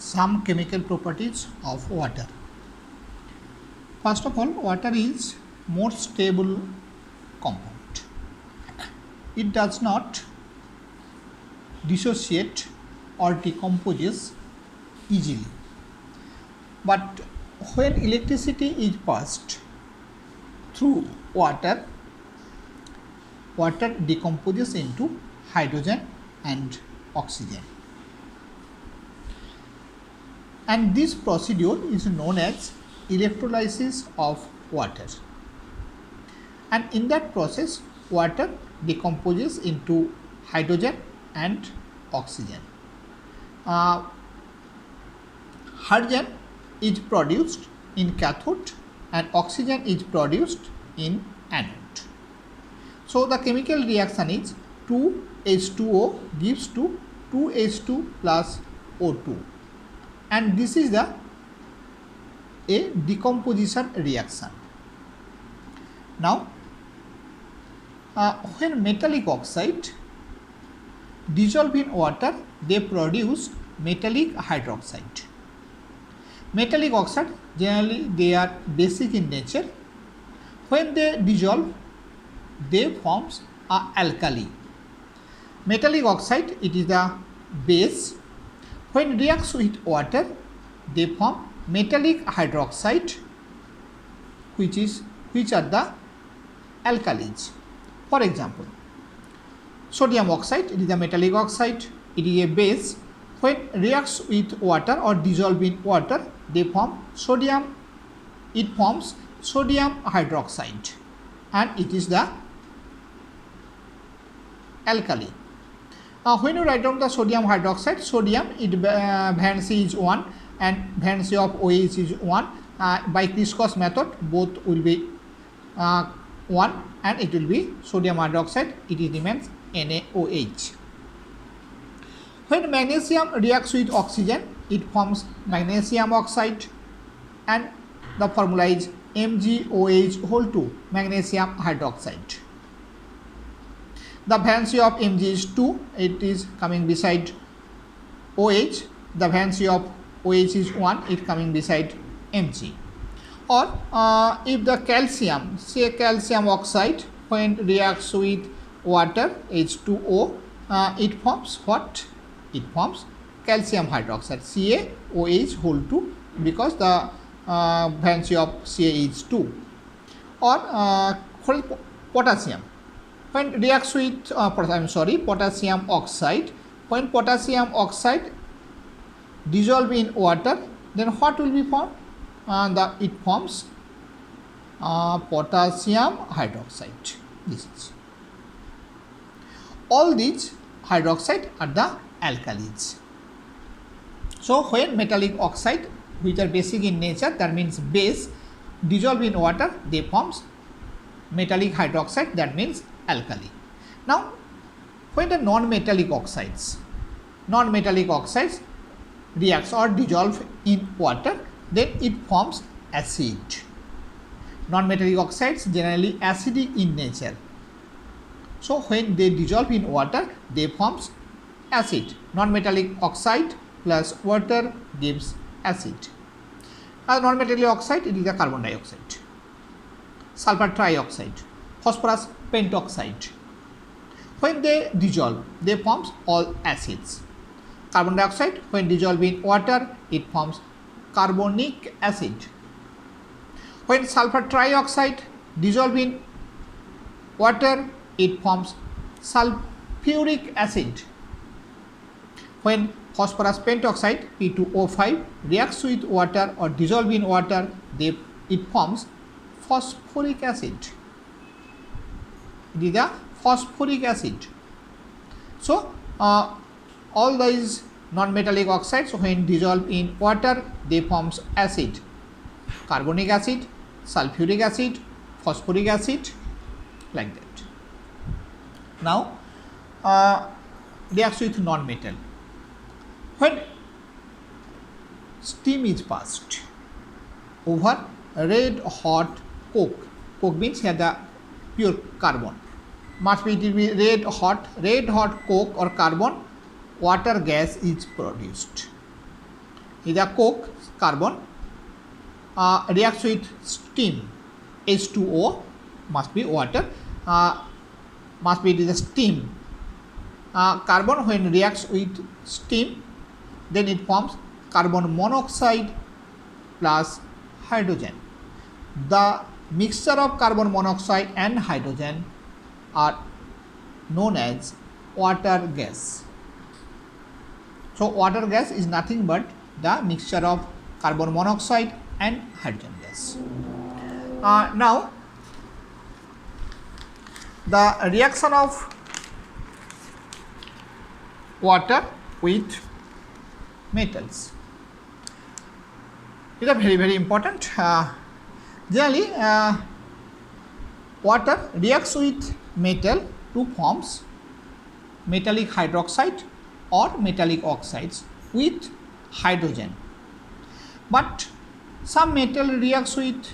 some chemical properties of water. First of all, water is more stable compound. It does not dissociate or decomposes easily. But when electricity is passed through water, water decomposes into hydrogen and oxygen. And this procedure is known as electrolysis of water. And in that process, water decomposes into hydrogen and oxygen. Hydrogen is produced in cathode and oxygen is produced in anode. So the chemical reaction is 2H2O gives to 2H2 plus O2, and this is a decomposition reaction. Now when metallic oxide dissolve in water, they produce metallic hydroxide. Metallic oxide generally they are basic in nature. When they dissolve, they forms a alkali. Metallic oxide, it is the base. When reacts with water, they form metallic hydroxide, which are the alkalis. For example, sodium oxide, it is a metallic oxide, it is a base. When reacts with water or dissolve in water, they form sodium, it forms sodium hydroxide, and it is the alkali. When you write down the sodium hydroxide, sodium, it valency is 1 and valency of OH is 1. By Kirchhoff's method, both will be 1 and it will be sodium hydroxide, it remains NaOH. When magnesium reacts with oxygen, it forms magnesium oxide, and the formula is MgOH whole 2, magnesium hydroxide. The valency of Mg is 2, it is coming beside OH. The valency of OH is 1, it coming beside Mg. Or if the calcium, say calcium oxide, when reacts with water H2O, it forms what? It forms calcium hydroxide, CaOH whole 2, because the valency of Ca is 2. Or potassium, when reacts with potassium oxide, when potassium oxide dissolve in water, then what will be formed? It forms potassium hydroxide. This is. All these hydroxide are the alkalis. So when metallic oxide, which are basic in nature, that means base, dissolve in water, they forms metallic hydroxide, that means alkali. Now when the non-metallic oxides reacts or dissolve in water, then it forms acid. Non-metallic oxides generally acidic in nature. So when they dissolve in water, they forms acid. Non-metallic oxide plus water gives acid. Non-metallic oxide, it is a carbon dioxide, sulfur trioxide, phosphorus pentoxide. When they dissolve, they forms all acids. Carbon dioxide, when dissolve in water, it forms carbonic acid. When sulfur trioxide dissolve in water, it forms sulfuric acid. When phosphorus pentoxide P2O5 reacts with water or dissolve in water, it forms phosphoric acid. It is a phosphoric acid. So all these non-metallic oxides, when dissolved in water, they forms acid, carbonic acid, sulfuric acid, phosphoric acid, like that. Now reacts with non-metal. When steam is passed over red hot coke means here the pure carbon, must be red hot coke or carbon, water gas is produced. is a coke carbon reacts with steam H2O, must be water, must be it is a steam. Carbon when reacts with steam, then it forms carbon monoxide plus hydrogen. The mixture of carbon monoxide and hydrogen are known as water gas. So water gas is nothing but the mixture of carbon monoxide and hydrogen gas. Now the reaction of water with metals is a very important. Generally water reacts with metal to forms metallic hydroxide or metallic oxides with hydrogen, but some metal reacts with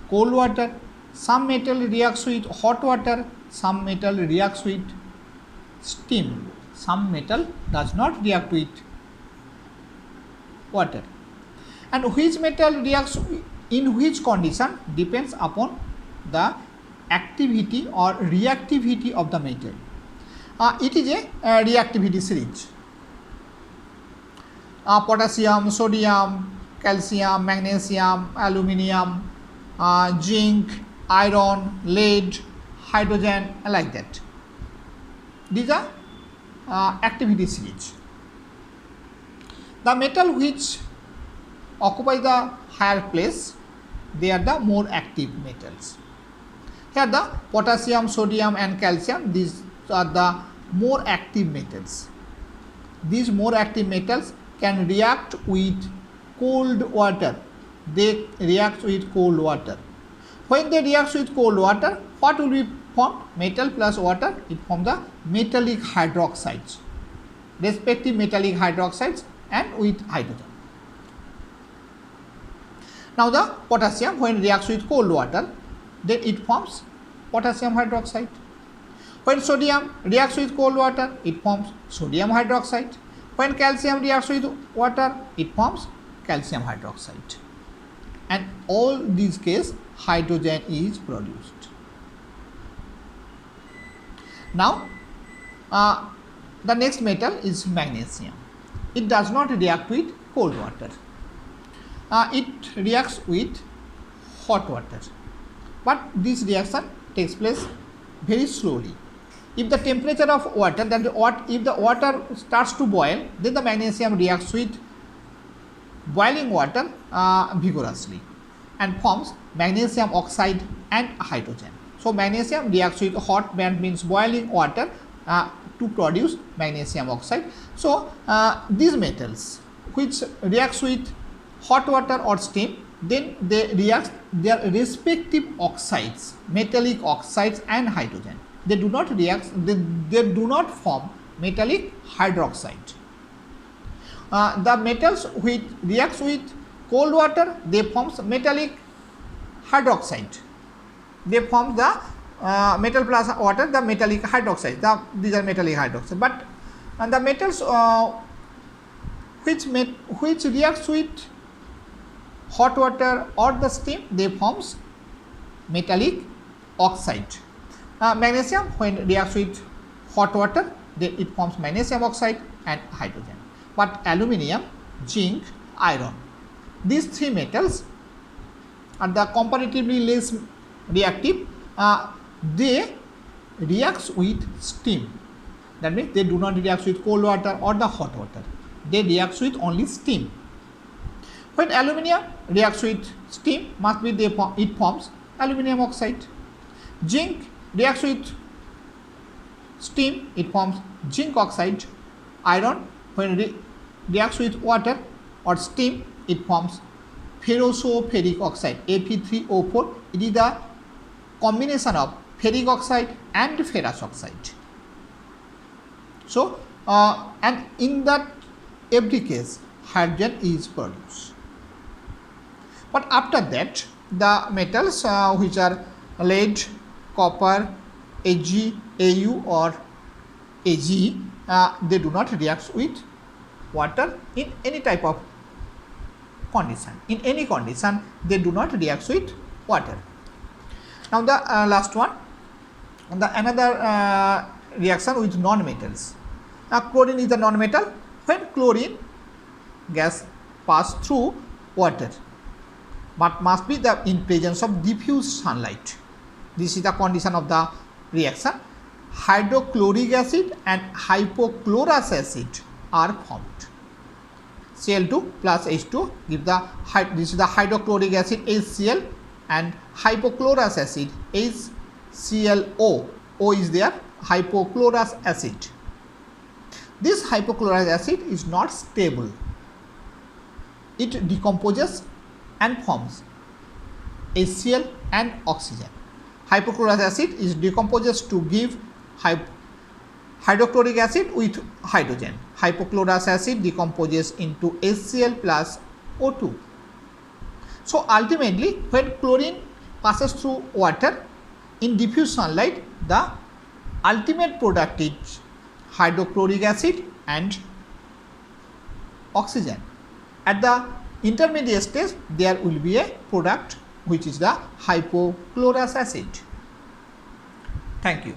cold water, some metal reacts with hot water, some metal reacts with steam, some metal does not react with water, and which metal reacts in which condition depends upon the activity or reactivity of the metal. It is a reactivity series. Potassium, sodium, calcium, magnesium, aluminium, zinc, iron, lead, hydrogen, like that. These are activity series. The metal which occupy the higher place, they are the more active metals. Here the potassium, sodium and calcium, these are the more active metals. These more active metals can react with cold water. They react with cold water. When they react with cold water, what will be formed? Metal plus water, it forms the metallic hydroxides, respective metallic hydroxides and with hydrogen. Now the potassium when reacts with cold water, then it forms potassium hydroxide. When sodium reacts with cold water, it forms sodium hydroxide. When calcium reacts with water, it forms calcium hydroxide. And all these cases, hydrogen is produced. Now, the next metal is magnesium. It does not react with cold water. It reacts with hot water. But this reaction takes place very slowly. If the temperature of water, then if the water starts to boil, then the magnesium reacts with boiling water vigorously and forms magnesium oxide and hydrogen. So magnesium reacts with hot, that means boiling water to produce magnesium oxide. So these metals which reacts with hot water or steam, then they react their respective oxides, metallic oxides and hydrogen. They do not react, they do not form metallic hydroxide. The metals which reacts with cold water, they forms metallic hydroxide. They form the metal plus water, the metallic hydroxide. These are metallic hydroxide. But the metals which reacts with hot water or the steam, they forms metallic oxide. Magnesium when reacts with hot water, it forms magnesium oxide and hydrogen. But aluminium, zinc, iron, these three metals are the comparatively less reactive. They react with steam. That means they do not react with cold water or the hot water. They react with only steam. When aluminium reacts with steam, must be it forms aluminium oxide. Zinc reacts with steam, it forms zinc oxide. Iron when reacts with water or steam, it forms ferroso-ferric oxide, Fe3O4. It is the combination of ferric oxide and ferrous oxide. So and in that every case hydrogen is produced. But after that, the metals which are lead, copper, Ag, Au or Ag, they do not react with water in any type of condition. In any condition, they do not react with water. Now the last one, another reaction with non-metals. Now chlorine is a non-metal. When chlorine gas pass through water, but must be in presence of diffuse sunlight. This is the condition of the reaction. Hydrochloric acid and hypochlorous acid are formed. Cl2 plus H2 give this is the hydrochloric acid HCl and hypochlorous acid HClO. O is there, hypochlorous acid. This hypochlorous acid is not stable. It decomposes and forms HCl and oxygen. Hypochlorous acid is decomposes to give hydrochloric acid with hydrogen. Hypochlorous acid decomposes into HCl plus O2. So ultimately, when chlorine passes through water in diffuse sunlight, the ultimate product is hydrochloric acid and oxygen. At the intermediate stage, there will be a product which is the hypochlorous acid. Thank you.